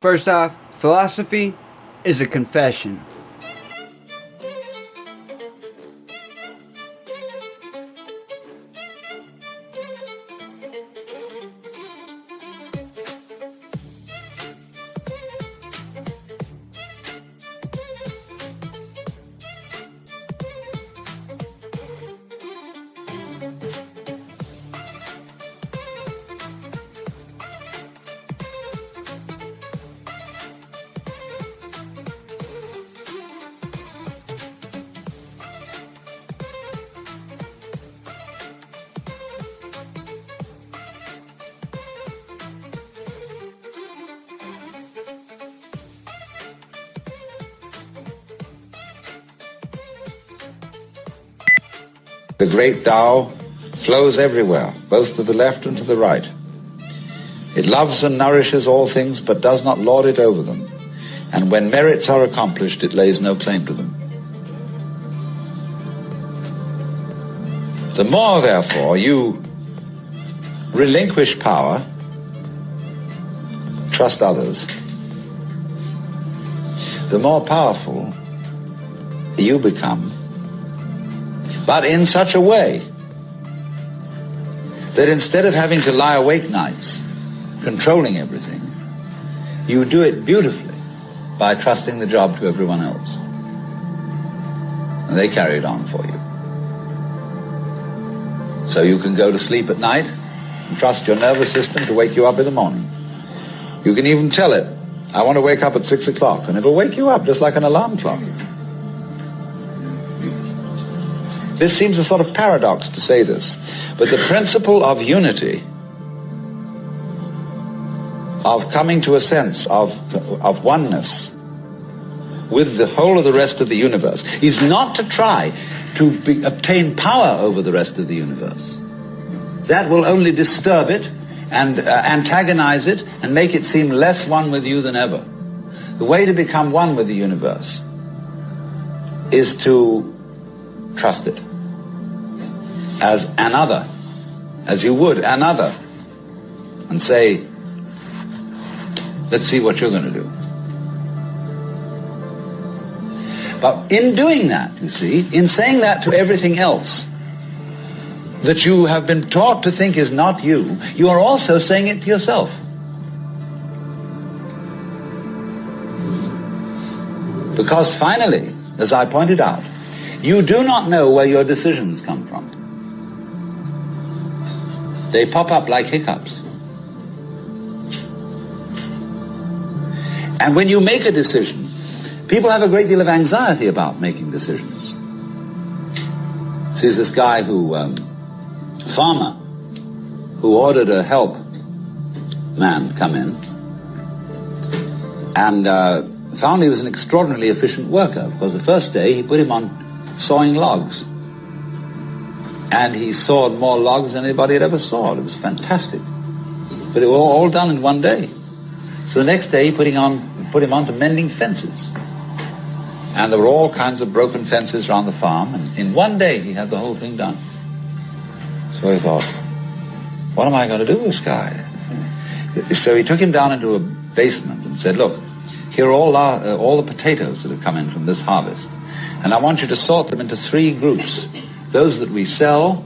First off, philosophy is a confession. The great Tao flows everywhere, both to the left and to the right. It loves and nourishes all things, but does not lord it over them. And when merits are accomplished, it lays no claim to them. The more, therefore, you relinquish power, trust others, the more powerful you become, but in such a way that instead of having to lie awake nights controlling everything, you do it beautifully by trusting the job to everyone else. And they carry it on for you. So you can go to sleep at night and trust your nervous system to wake you up in the morning. You can even tell it, I want to wake up at 6 o'clock, and it'll wake you up just like an alarm clock. This seems a sort of paradox to say this, but the principle of unity, of coming to a sense of oneness with the whole of the rest of the universe, is not to try to obtain power over the rest of the universe. That will only disturb it and antagonize it and make it seem less one with you than ever. The way to become one with the universe is to trust it as another, as you would another, and say, let's see what you're going to do. But in doing that, you see, in saying that to everything else that you have been taught to think is not you, you are also saying it to yourself. Because finally, as I pointed out, you do not know where your decisions come from. They pop up like hiccups. And when you make a decision, people have a great deal of anxiety about making decisions. There's this guy farmer, who ordered a help man come in and found he was an extraordinarily efficient worker, because the first day he put him on sawing logs. And he sawed more logs than anybody had ever sawed. It was fantastic. But it was all done in one day. So the next day he put him on to mending fences. And there were all kinds of broken fences around the farm, and in one day he had the whole thing done. So he thought, what am I going to do with this guy? So he took him down into a basement and said, look, here are all the potatoes that have come in from this harvest. And I want you to sort them into 3 groups. Those that we sell,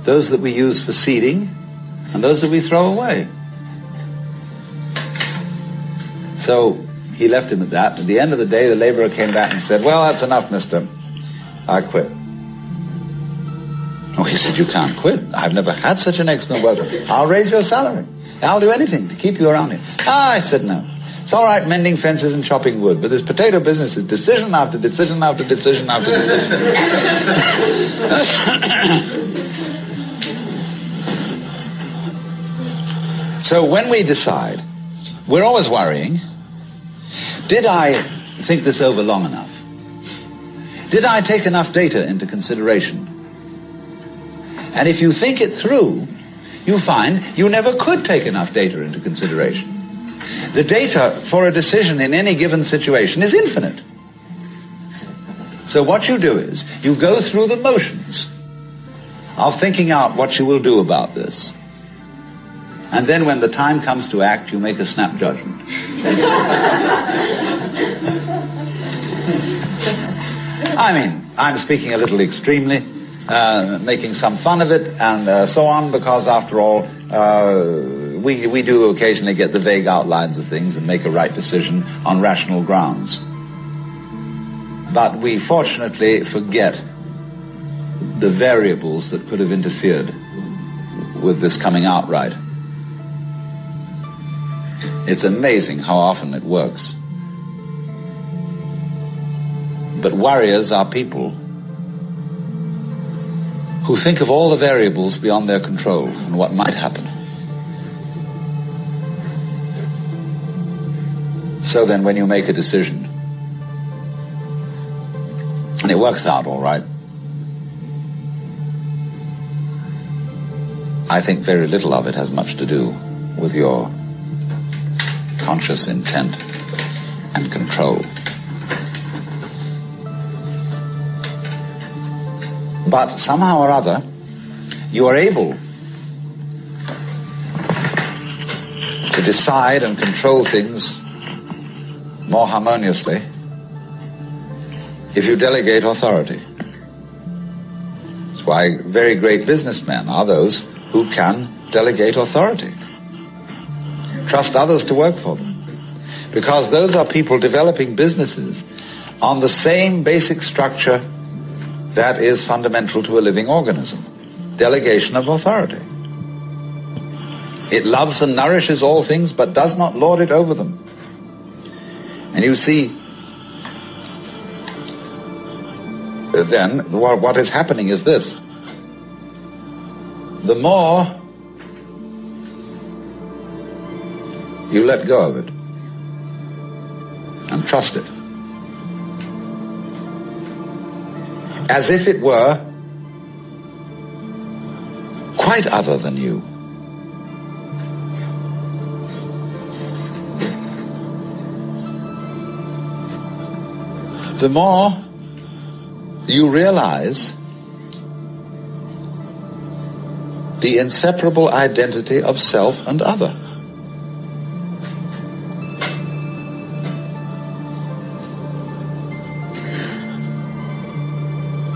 those that we use for seeding, and those that we throw away. So he left him at that. At the end of the day, the laborer came back and said, well, that's enough, mister. I quit. Oh, he said, you can't quit. I've never had such an excellent worker. I'll raise your salary. I'll do anything to keep you around here. I said, no. It's all right mending fences and chopping wood, but this potato business is decision after decision after decision after decision. So when we decide, we're always worrying, did I think this over long enough? Did I take enough data into consideration? And if you think it through, you find you never could take enough data into consideration. The data for a decision in any given situation is infinite. So what you do is, you go through the motions of thinking out what you will do about this. And then when the time comes to act, you make a snap judgment. I mean, I'm speaking a little extremely, making some fun of it and so on, because after all, we do occasionally get the vague outlines of things and make a right decision on rational grounds. But we fortunately forget the variables that could have interfered with this coming out right. It's amazing how often it works. But warriors are people who think of all the variables beyond their control and what might happen. So then when you make a decision, and it works out all right, I think very little of it has much to do with your conscious intent and control. But somehow or other, you are able to decide and control things more harmoniously if you delegate authority. That's why very great businessmen are those who can delegate authority. Trust others to work for them. Because those are people developing businesses on the same basic structure that is fundamental to a living organism. Delegation of authority. It loves and nourishes all things, but does not lord it over them. And you see, then, what is happening is this. The more you let go of it and trust it, as if it were quite other than you, the more you realize the inseparable identity of self and other.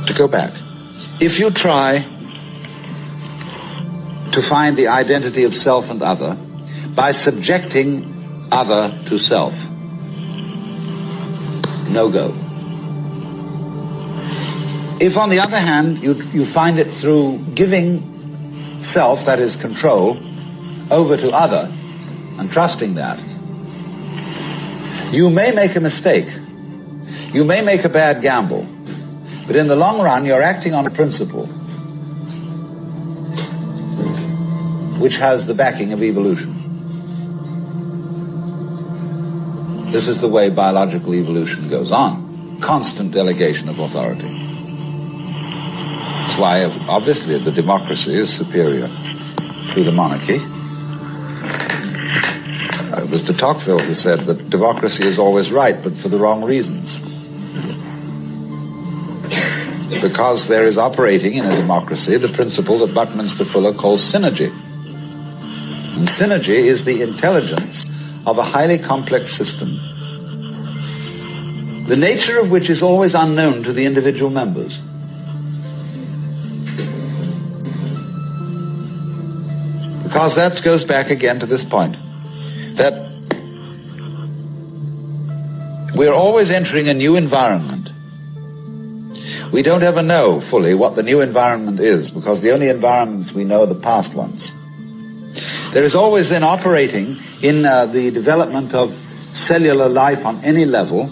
To go back, if you try to find the identity of self and other by subjecting other to self, no go. If, on the other hand, you find it through giving self, that is control, over to other and trusting that, you may make a mistake. You may make a bad gamble. But in the long run, you're acting on a principle which has the backing of evolution. This is the way biological evolution goes on. Constant delegation of authority. That's why, obviously, the democracy is superior to the monarchy. It was de Tocqueville who said that democracy is always right, but for the wrong reasons. Because there is operating in a democracy the principle that Buckminster Fuller calls synergy. And synergy is the intelligence of a highly complex system, the nature of which is always unknown to the individual members. Because that goes back again to this point, that we're always entering a new environment. We don't ever know fully what the new environment is, because the only environments we know are the past ones. There is always then operating in the development of cellular life on any level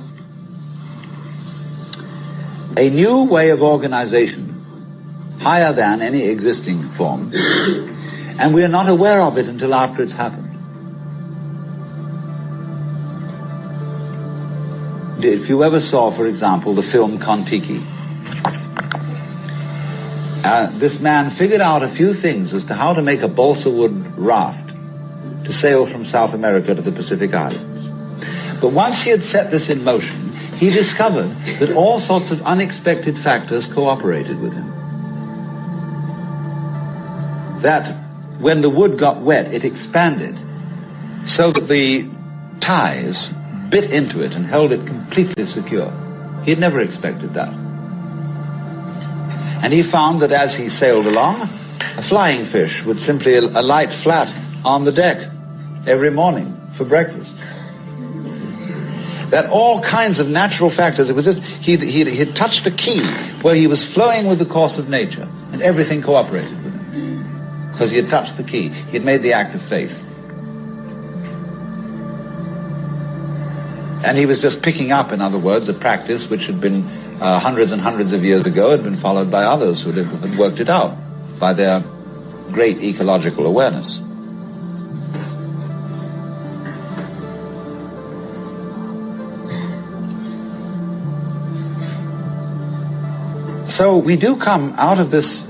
a new way of organization, higher than any existing form, and we are not aware of it until after it's happened. If you ever saw, for example, the film Kon-Tiki, this man figured out a few things as to how to make a balsa wood raft to sail from South America to the Pacific Islands. But once he had set this in motion, he discovered that all sorts of unexpected factors cooperated with him. That when the wood got wet, it expanded, so that the ties bit into it and held it completely secure. He had never expected that. And he found that as he sailed along, a flying fish would simply alight flat on the deck every morning for breakfast. That all kinds of natural factors, it was this, he had touched a key where he was flowing with the course of nature, and everything cooperated with him. Because he had touched the key. He had made the act of faith. And he was just picking up, in other words, a practice which had been hundreds and hundreds of years ago, had been followed by others who had worked it out by their great ecological awareness. So we do come out of this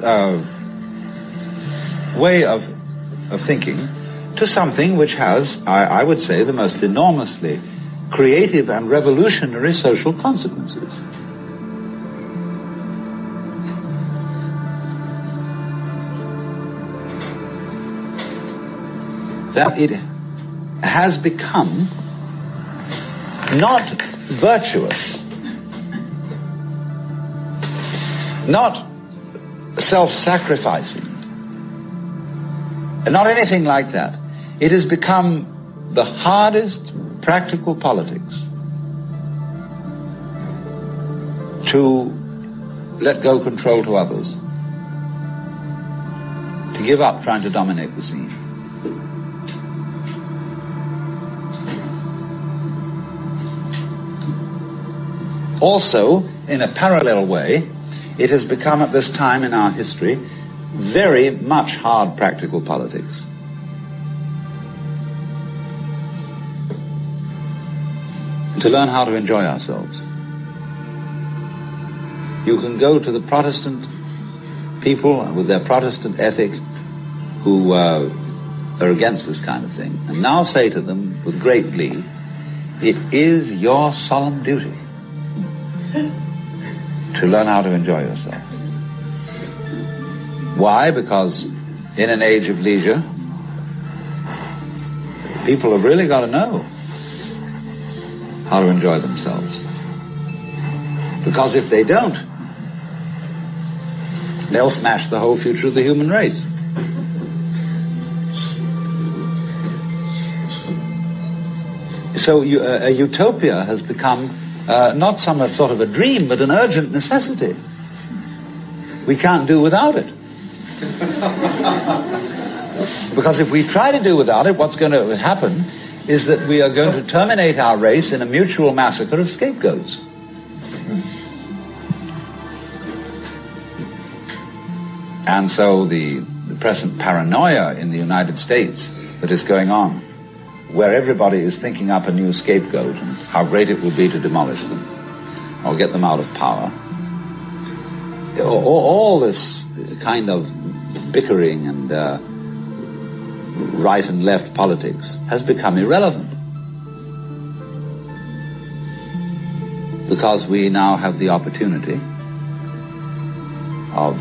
way of thinking to something which has, I would say, the most enormously creative and revolutionary social consequences. That it has become not virtuous, not self-sacrificing, and not anything like that. It has become the hardest practical politics to let go control to others, to give up trying to dominate the scene. Also, in a parallel way, it has become at this time in our history very much hard practical politics. To learn how to enjoy ourselves. You can go to the Protestant people with their Protestant ethic who are against this kind of thing, and now say to them with great glee, it is your solemn duty to learn how to enjoy yourself. Why? Because in an age of leisure, people have really got to know how to enjoy themselves. Because if they don't, they'll smash the whole future of the human race. So a utopia has become not some sort of a dream, but an urgent necessity. We can't do without it. Because if we try to do without it, what's going to happen is that we are going to terminate our race in a mutual massacre of scapegoats. And so the present paranoia in the United States that is going on, where everybody is thinking up a new scapegoat and how great it will be to demolish them or get them out of power, all this kind of bickering and right and left politics has become irrelevant, because we now have the opportunity of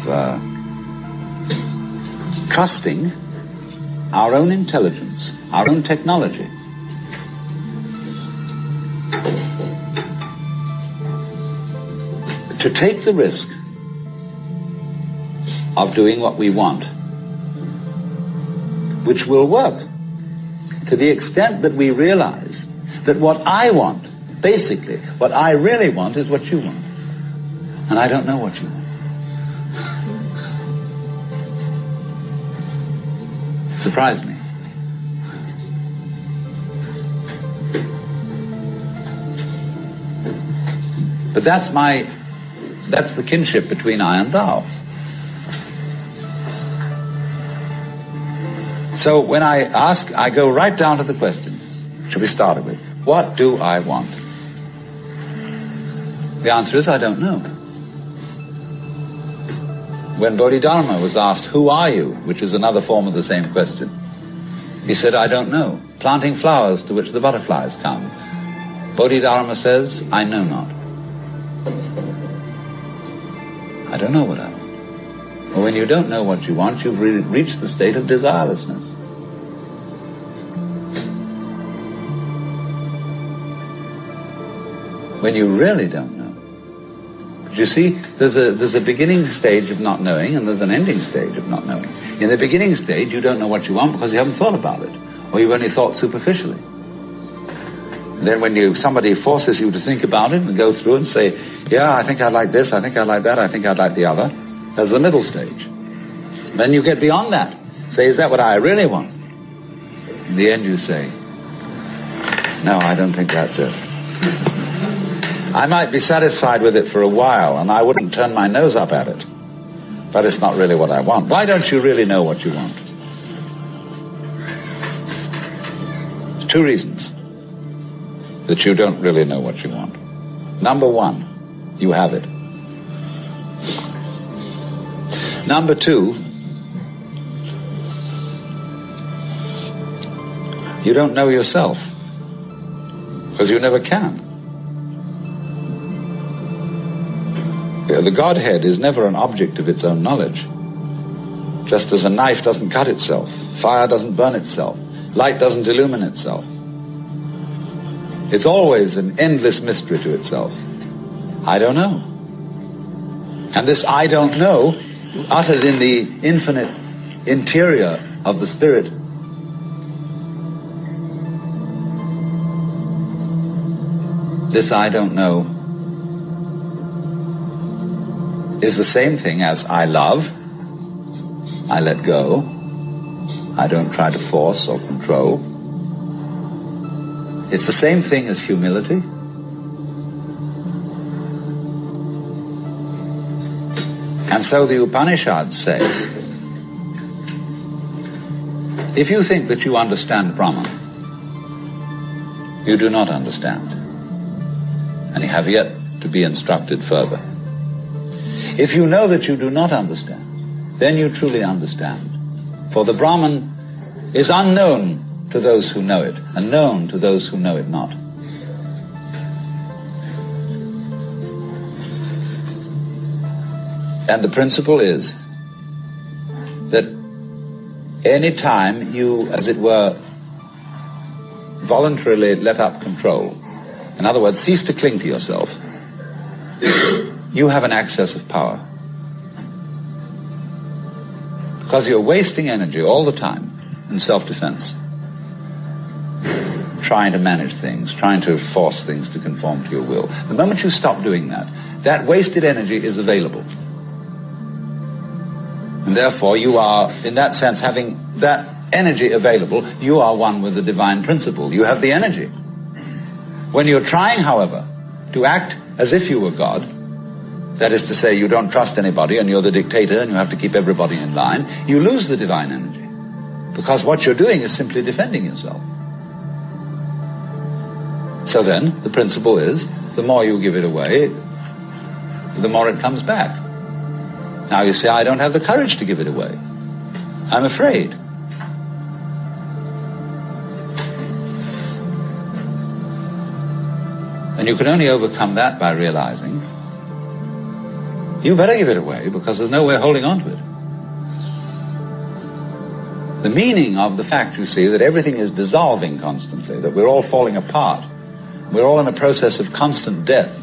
trusting our own intelligence, our own technology, to take the risk of doing what we want, which will work to the extent that we realize that what I want, basically, what I really want is what you want. And I don't know what you want. It surprised me. But that's the kinship between I and thou. So when I ask, I go right down to the question, should we start it with, what do I want? The answer is, I don't know. When Bodhidharma was asked, who are you? Which is another form of the same question. He said, I don't know. Planting flowers to which the butterflies come. Bodhidharma says, I know not. I don't know what I want. Well, when you don't know what you want, you've reached the state of desirelessness. when you really don't know. But you see, there's a beginning stage of not knowing, and there's an ending stage of not knowing. In the beginning stage, you don't know what you want because you haven't thought about it, or you've only thought superficially. And then when somebody forces you to think about it and go through and say, yeah, I think I'd like this, I think I'd like that, I think I'd like the other, there's the middle stage. Then you get beyond that. Say, is that what I really want? In the end you say, no, I don't think that's it. I might be satisfied with it for a while, and I wouldn't turn my nose up at it, but it's not really what I want. Why don't you really know what you want? Two reasons that you don't really know what you want. Number one, you have it. Number two, you don't know yourself, because you never can. The Godhead is never an object of its own knowledge. Just as a knife doesn't cut itself, fire doesn't burn itself, light doesn't illumine itself. It's always an endless mystery to itself. I don't know. And this I don't know, uttered in the infinite interior of the spirit, this I don't know is the same thing as I love, I let go, I don't try to force or control. It's the same thing as humility. And so the Upanishads say, if you think that you understand Brahman, you do not understand, and you have yet to be instructed further. If you know that you do not understand, then you truly understand. For the Brahman is unknown to those who know it, and known to those who know it not. And the principle is that any time you, as it were, voluntarily let up control, in other words, cease to cling to yourself, you have an access of power. Because you're wasting energy all the time in self-defense, trying to manage things, trying to force things to conform to your will. The moment you stop doing that, that wasted energy is available. And therefore you are, in that sense, having that energy available, you are one with the divine principle. You have the energy. When you're trying, however, to act as if you were God, that is to say, you don't trust anybody and you're the dictator and you have to keep everybody in line, you lose the divine energy. Because what you're doing is simply defending yourself. So then, the principle is, the more you give it away, the more it comes back. Now you say, I don't have the courage to give it away. I'm afraid. And you can only overcome that by realizing you better give it away, because there's no way of holding on to it. The meaning of the fact, you see, that everything is dissolving constantly, that we're all falling apart, we're all in a process of constant death,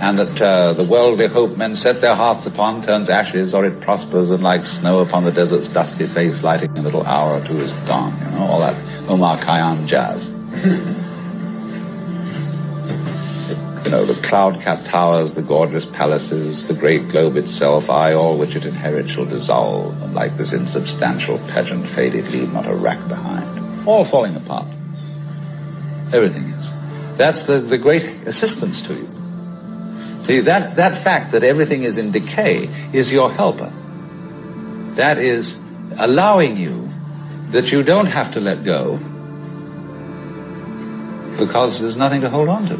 and that the world we hope men set their hearts upon turns ashes, or it prospers, and like snow upon the desert's dusty face, lighting a little hour or two is gone. You know, all that Omar Khayyam jazz. You know, the cloud-capped towers, the gorgeous palaces, the great globe itself, I, all which it inherits, shall dissolve, and like this insubstantial pageant faded, leave not a rack behind. All falling apart. Everything is. That's the great assistance to you. See, that fact that everything is in decay is your helper. That is allowing you that you don't have to let go, because there's nothing to hold on to.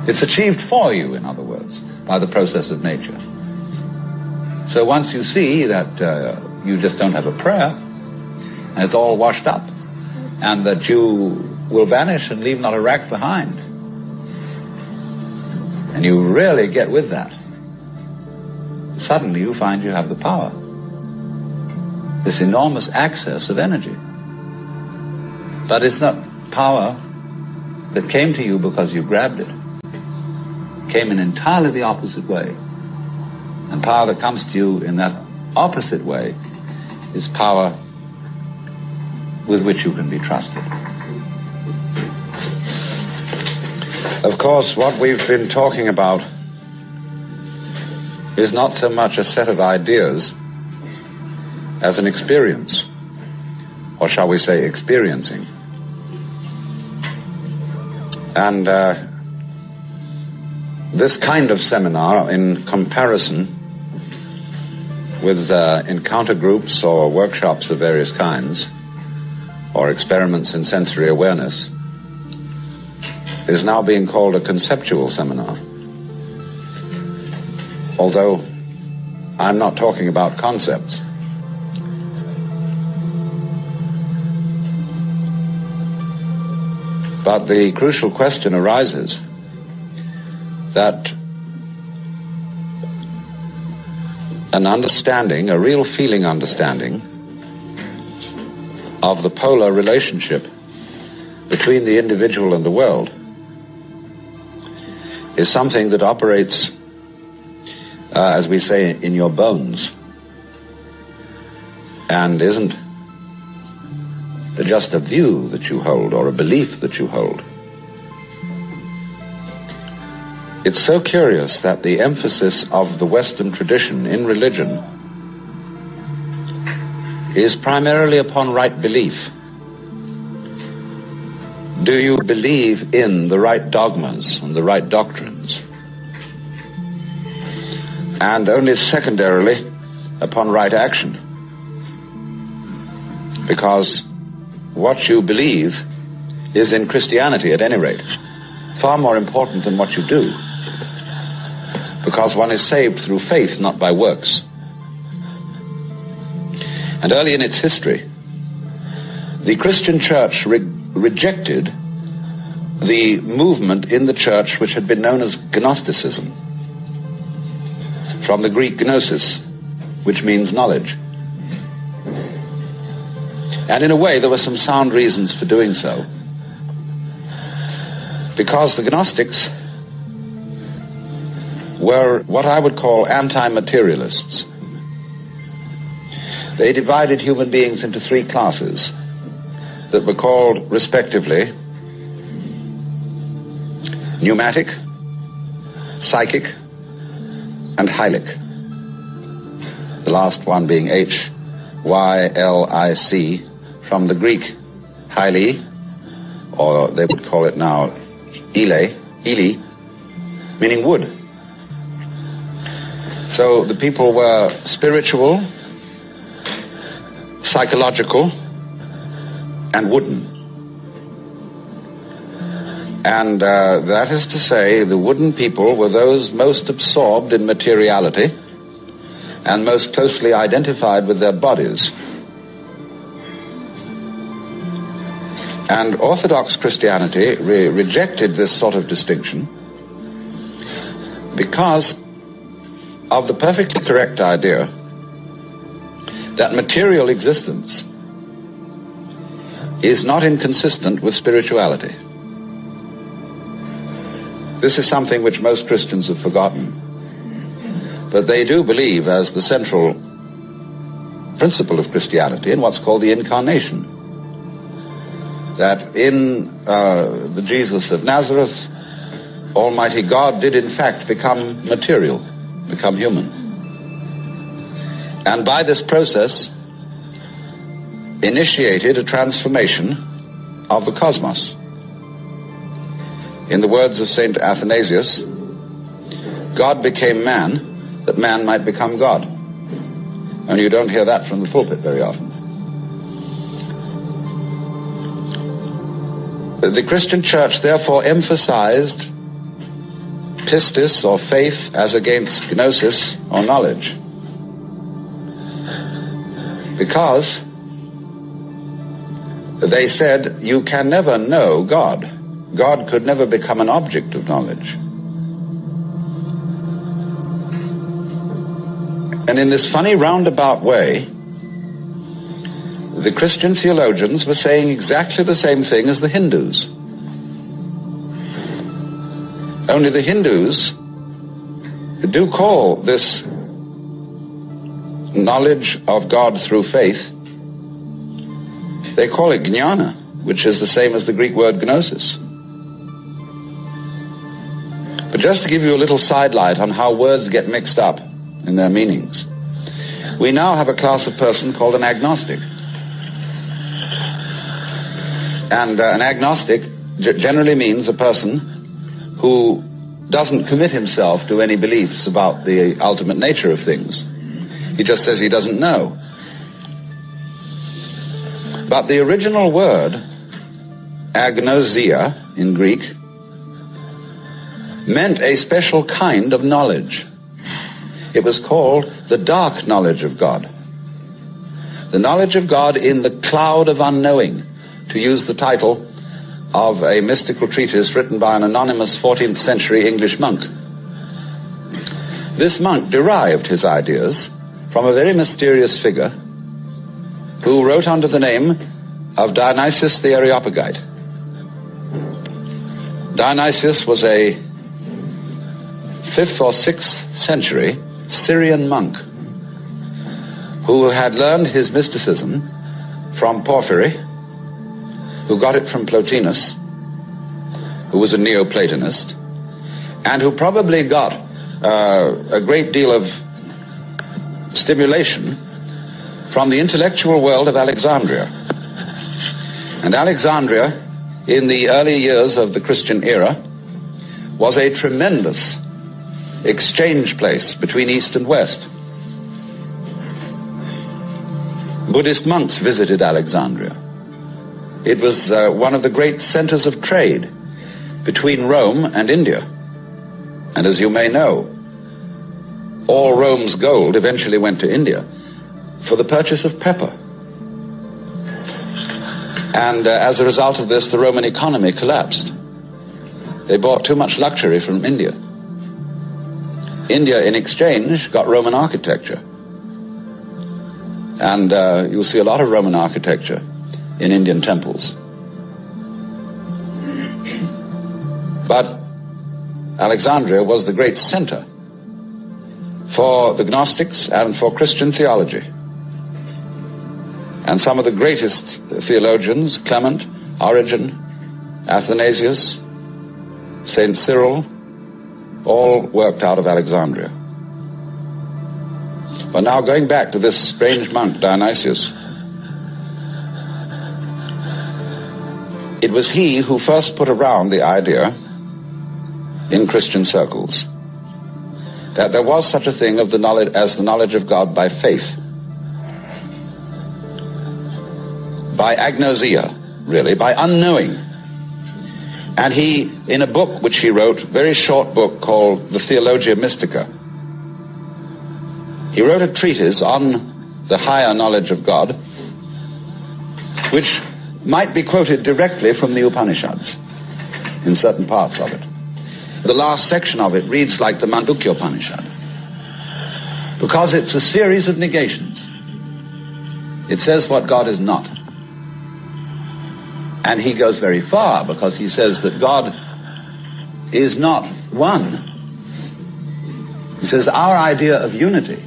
It's achieved for you, in other words, by the process of nature. So once you see that you just don't have a prayer, and it's all washed up, and that you will vanish and leave not a rack behind, and you really get with that, suddenly you find you have the power, this enormous access of energy. But it's not power that came to you because you grabbed it came in entirely the opposite way. And power that comes to you in that opposite way is power with which you can be trusted. Of course, what we've been talking about is not so much a set of ideas as an experience, or shall we say experiencing. And this kind of seminar, in comparison with encounter groups or workshops of various kinds, or experiments in sensory awareness, is now being called a conceptual seminar. Although I'm not talking about concepts. But the crucial question arises that an understanding, a real feeling understanding of the polar relationship between the individual and the world is something that operates, as we say, in your bones, and isn't just a view that you hold or a belief that you hold. It's so curious that the emphasis of the Western tradition in religion is primarily upon right belief. Do you believe in the right dogmas and the right doctrines? And only secondarily upon right action. Because what you believe is, in Christianity at any rate, far more important than what you do. Because one is saved through faith, not by works. And early in its history, the Christian church rejected the movement in the church which had been known as Gnosticism, from the Greek gnosis, which means knowledge. And in a way, there were some sound reasons for doing so. Because the Gnostics were what I would call anti-materialists. They divided human beings into three classes that were called, respectively, pneumatic, psychic, and hylic. The last one being H-Y-L-I-C, from the Greek hyli, or they would call it now Ili, meaning wood. So the people were spiritual, psychological, and wooden. And that is to say, the wooden people were those most absorbed in materiality and most closely identified with their bodies. And Orthodox Christianity rejected this sort of distinction because of the perfectly correct idea that material existence is not inconsistent with spirituality. This is something which most Christians have forgotten. But they do believe as the central principle of Christianity in what's called the incarnation. That in the Jesus of Nazareth, Almighty God did in fact become material, become human. And by this process initiated a transformation of the cosmos. In the words of Saint Athanasius, God became man that man might become God. And you don't hear that from the pulpit very often. The Christian church therefore emphasized pistis, or faith, as against gnosis, or knowledge. Because they said you can never know God. God could never become an object of knowledge. And in this funny roundabout way, the Christian theologians were saying exactly the same thing as the Hindus. Only the Hindus do call this knowledge of God through faith, they call it jnana, which is the same as the Greek word gnosis. But just to give you a little sidelight on how words get mixed up in their meanings, we now have a class of person called an agnostic. And an agnostic generally means a person who doesn't commit himself to any beliefs about the ultimate nature of things. He just says he doesn't know. But the original word, agnosia in Greek, meant a special kind of knowledge. It was called the dark knowledge of God. The knowledge of God in the cloud of unknowing, to use the title of a mystical treatise written by an anonymous 14th century English monk. This monk derived his ideas from a very mysterious figure who wrote under the name of Dionysius the Areopagite. Dionysius was a 5th or 6th century Syrian monk who had learned his mysticism from Porphyry, who got it from Plotinus, who was a Neoplatonist, and who probably got a great deal of stimulation from the intellectual world of Alexandria. And Alexandria, in the early years of the Christian era, was a tremendous exchange place between East and West. Buddhist monks visited Alexandria. It was one of the great centers of trade between Rome and India. And as you may know, all Rome's gold eventually went to India for the purchase of pepper. And as a result of this, the Roman economy collapsed. They bought too much luxury from India. India, in exchange, got Roman architecture. And you'll see a lot of Roman architecture in Indian temples. But Alexandria was the great center for the Gnostics and for Christian theology. And some of the greatest theologians, Clement, Origen, Athanasius, Saint Cyril, all worked out of Alexandria. But now going back to this strange monk, Dionysius, it was he who first put around the idea in Christian circles that there was such a thing of the knowledge as the knowledge of God by faith, by agnosia, really, by unknowing. And he, in a book which he wrote, very short book called the Theologia Mystica, he wrote a treatise on the higher knowledge of God, which might be quoted directly from the Upanishads in certain parts of it. The last section of it reads like the Mandukya Upanishad, because it's a series of negations. It says what God is not. And he goes very far, because he says that God is not one. He says our idea of unity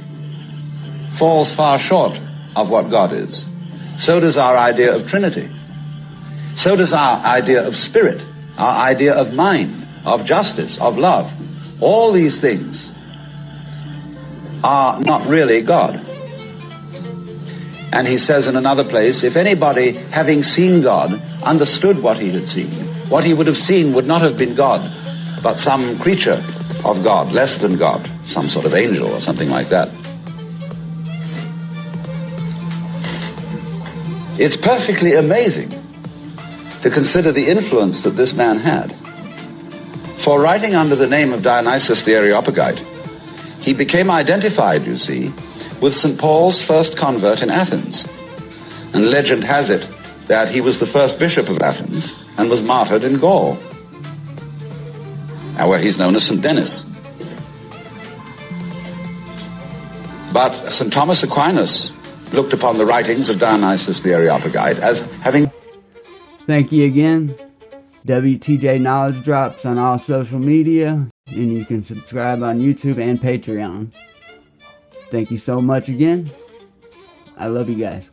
falls far short of what God is. So does our idea of Trinity. So does our idea of spirit, our idea of mind, of justice, of love. All these things are not really God. And he says in another place, if anybody, having seen God, understood what he had seen, what he would have seen would not have been God, but some creature of God, less than God, some sort of angel or something like that. It's perfectly amazing to consider the influence that this man had. For writing under the name of Dionysius the Areopagite, he became identified, you see, with St. Paul's first convert in Athens. And legend has it that he was the first bishop of Athens and was martyred in Gaul, where he's known as St. Denis. But St. Thomas Aquinas looked upon the writings of Dionysius the Areopagite as having... Thank you again. WTJ Knowledge Drops on all social media, and you can subscribe on YouTube and Patreon. Thank you so much again. I love you guys.